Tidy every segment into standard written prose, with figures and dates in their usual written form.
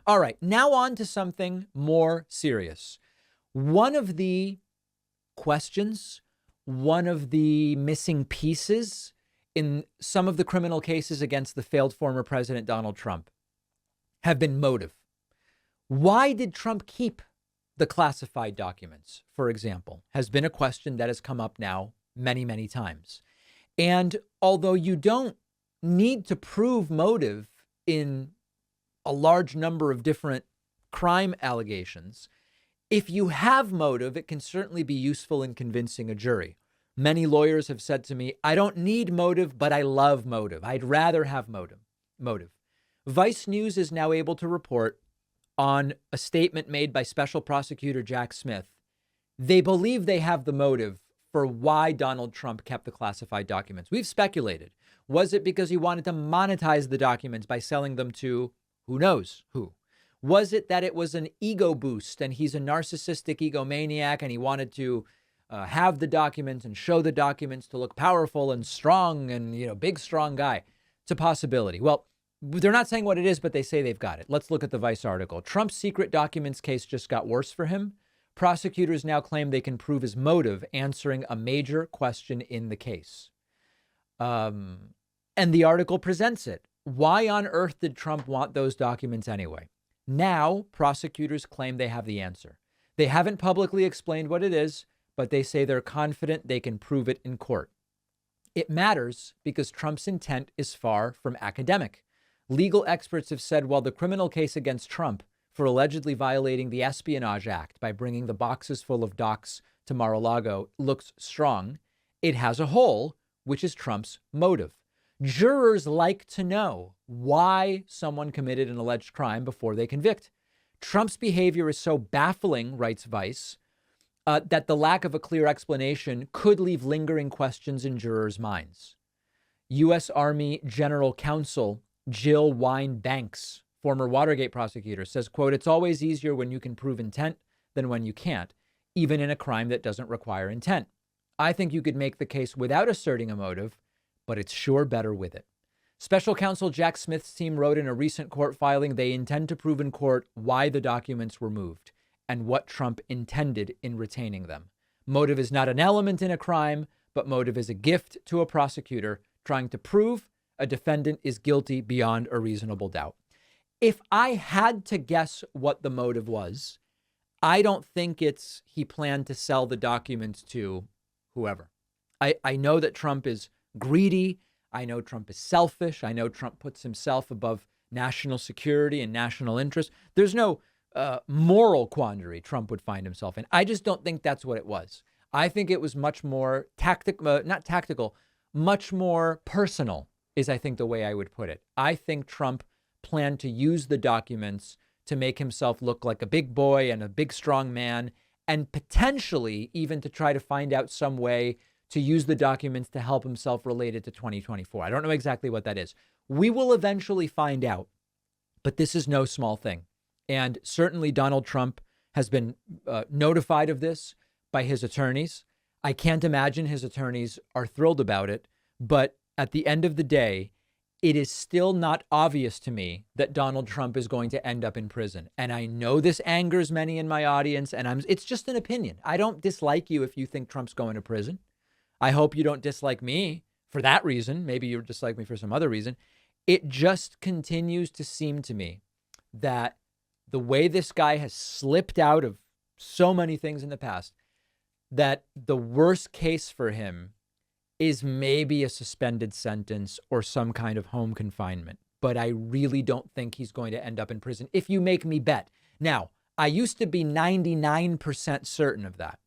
All right, now on to something more serious. One of the questions, one of the missing pieces in some of the criminal cases against the failed former president Donald Trump have been motive. Why did Trump keep the classified documents, for example, has been a question that has come up now many, many times. And although you don't need to prove motive in a large number of different crime allegations, if you have motive, it can certainly be useful in convincing a jury. Many lawyers have said to me, I don't need motive, but I love motive. I'd rather have motive. Vice News is now able to report on a statement made by Special Prosecutor Jack Smith. They believe they have the motive for why Donald Trump kept the classified documents. We've speculated. Was it because he wanted to monetize the documents by selling them to who knows who? Was it that it was an ego boost and he's a narcissistic egomaniac and he wanted to have the documents and show the documents to look powerful and strong and, big, strong guy? It's a possibility. Well, they're not saying what it is, but they say they've got it. Let's look at the Vice article. Trump's secret documents case just got worse for him. Prosecutors now claim they can prove his motive, answering a major question in the case. And the article presents it. Why on earth did Trump want those documents anyway? Now, prosecutors claim they have the answer. They haven't publicly explained what it is, but they say they're confident they can prove it in court. It matters because Trump's intent is far from academic. Legal experts have said while the criminal case against Trump for allegedly violating the Espionage Act by bringing the boxes full of docs to Mar-a-Lago looks strong, it has a hole, which is Trump's motive. Jurors like to know why someone committed an alleged crime before they convict. Trump's behavior is so baffling, writes Vice, that the lack of a clear explanation could leave lingering questions in jurors' minds. U.S. Army General Counsel Jill Wine Banks, former Watergate prosecutor, says, quote, it's always easier when you can prove intent than when you can't, even in a crime that doesn't require intent. I think you could make the case without asserting a motive, but it's sure better with it. Special counsel Jack Smith's team wrote in a recent court filing they intend to prove in court why the documents were moved and what Trump intended in retaining them. Motive is not an element in a crime, but motive is a gift to a prosecutor trying to prove a defendant is guilty beyond a reasonable doubt. If I had to guess what the motive was, I don't think it's he planned to sell the documents to whoever. I know that Trump is greedy. I know Trump is selfish. I know Trump puts himself above national security and national interest. There's no moral quandary Trump would find himself in. I just don't think that's what it was. I think it was much more much more personal is, I think, the way I would put it. I think Trump planned to use the documents to make himself look like a big boy and a big, strong man, and potentially even to try to find out some way to use the documents to help himself related to 2024. I don't know exactly what that is. We will eventually find out, but this is no small thing. And certainly Donald Trump has been notified of this by his attorneys. I can't imagine his attorneys are thrilled about it, but at the end of the day, it is still not obvious to me that Donald Trump is going to end up in prison. And I know this angers many in my audience, and it's just an opinion. I don't dislike you if you think Trump's going to prison. I hope you don't dislike me for that reason. Maybe you dislike me for some other reason. It just continues to seem to me that the way this guy has slipped out of so many things in the past, that the worst case for him is maybe a suspended sentence or some kind of home confinement. But I really don't think he's going to end up in prison if you make me bet. Now, I used to be 99% certain of that.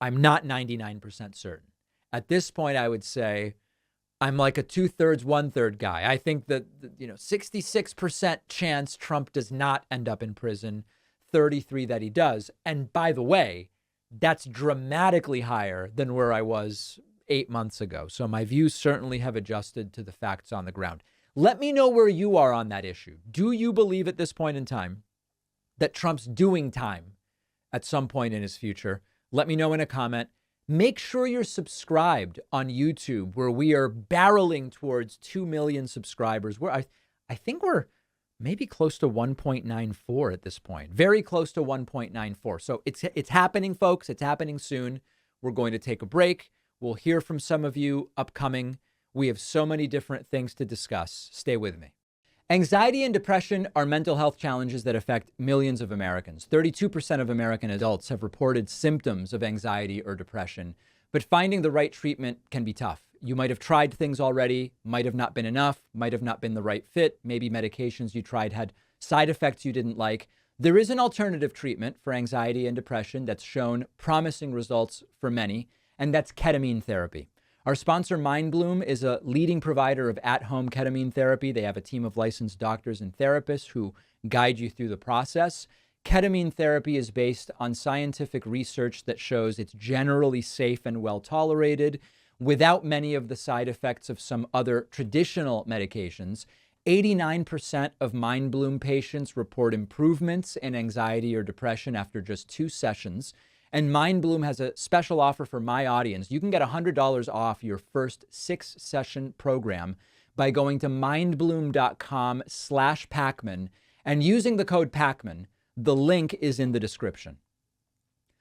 I'm not 99% certain. At this point, I would say I'm like a 2/3, 1/3 guy. I think that, 66% chance Trump does not end up in prison, 33 that he does. And by the way, that's dramatically higher than where I was 8 months ago. So my views certainly have adjusted to the facts on the ground. Let me know where you are on that issue. Do you believe at this point in time that Trump's doing time at some point in his future? Let me know in a comment. Make sure you're subscribed on YouTube, where we are barreling towards 2 million subscribers. I think we're maybe close to 1.94 at this point, very close to 1.94. So it's happening, folks. It's happening soon. We're going to take a break. We'll hear from some of you upcoming. We have so many different things to discuss. Stay with me. Anxiety and depression are mental health challenges that affect millions of Americans. 32% of American adults have reported symptoms of anxiety or depression, but finding the right treatment can be tough. You might have tried things already, might have not been enough, might have not been the right fit. Maybe medications you tried had side effects you didn't like. There is an alternative treatment for anxiety and depression that's shown promising results for many, and that's ketamine therapy. Our sponsor, MindBloom, is a leading provider of at-home ketamine therapy. They have a team of licensed doctors and therapists who guide you through the process. Ketamine therapy is based on scientific research that shows it's generally safe and well tolerated without many of the side effects of some other traditional medications. 89% of MindBloom patients report improvements in anxiety or depression after just 2 sessions. And MindBloom has a special offer for my audience. You can get $100 off your first 6-session program by going to mindbloom.com/Pacman and using the code Pacman. The link is in the description.